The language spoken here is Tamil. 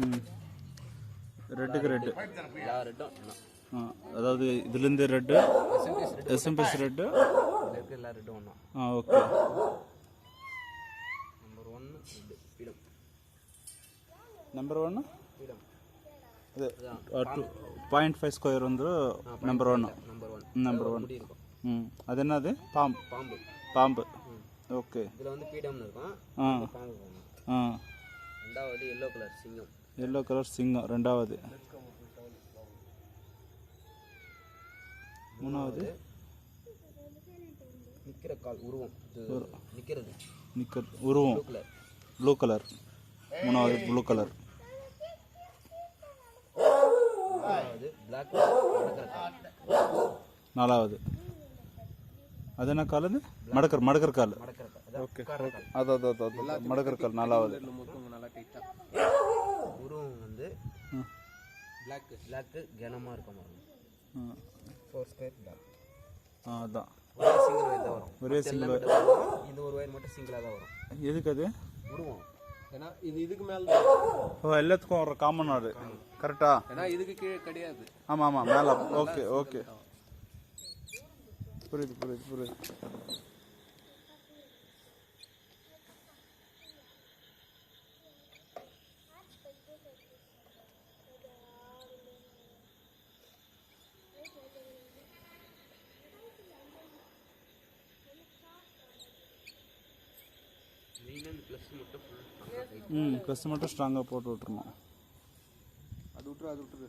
ம் ரெட்டுக்கு ரெட்டு எல்லா ரெட்டும் அதாவது இதுலேருந்து ரெட்டு எஸ்எம்பிஎஸ் ரெட்டு எல்லா ரெட்டும் ஒன்றா. ஓகே. நம்பர் 1 ரெட்டு பீடம். நம்பர் 1 பீடம் அது 2.5 ஸ்கொயர் வந்து நம்பர் 1. நம்பர் 1 அது என்னது? பாம்பு. பாம்பு. ஓகே. இதில் வந்து பீடம்னு இருக்கும். பாம்பு. ரெண்டாவது எல்லோ கலர் சிங்கம். எல்லோ கலர் சிங்கம் ரெண்டாவது. மூணாவது நிற்கிற கால் உருவம். நிற்கிறது உருவம் ப்ளூ கலர். மூணாவது ப்ளூ கலர். நாலாவது அது என்ன கால்? அது மடக்கர் கால். ஓகே. அதான் மடக்கர் கால் நாலாவது. உருவம் வந்து பிளாக்கு கனமாக இருக்க மாதிரி. 4 ஸ்கொயர் பிளாக். அதான் ஒரே சிங்கிள் ஒயர் தான் வரும். ஒரே சிங்கிள் இந்த ஒரு ஒயர் மட்டும் சிங்கிளாக தான் வரும். எதுக்கு அது? உருவம். ஏன்னா இதுக்கு மேலே எல்லாத்துக்கும் ஒரு காமன் அது. கரெக்டா? ஏன்னா இதுக்கு கீழே கிடையாது. ஆமாம் மேலே. ஓகே ஓகே புரியுது. ப்ளஸ் மட்டும் ஸ்ட்ராங்காக போட்டு விட்டுருணும். அது விட்டுரு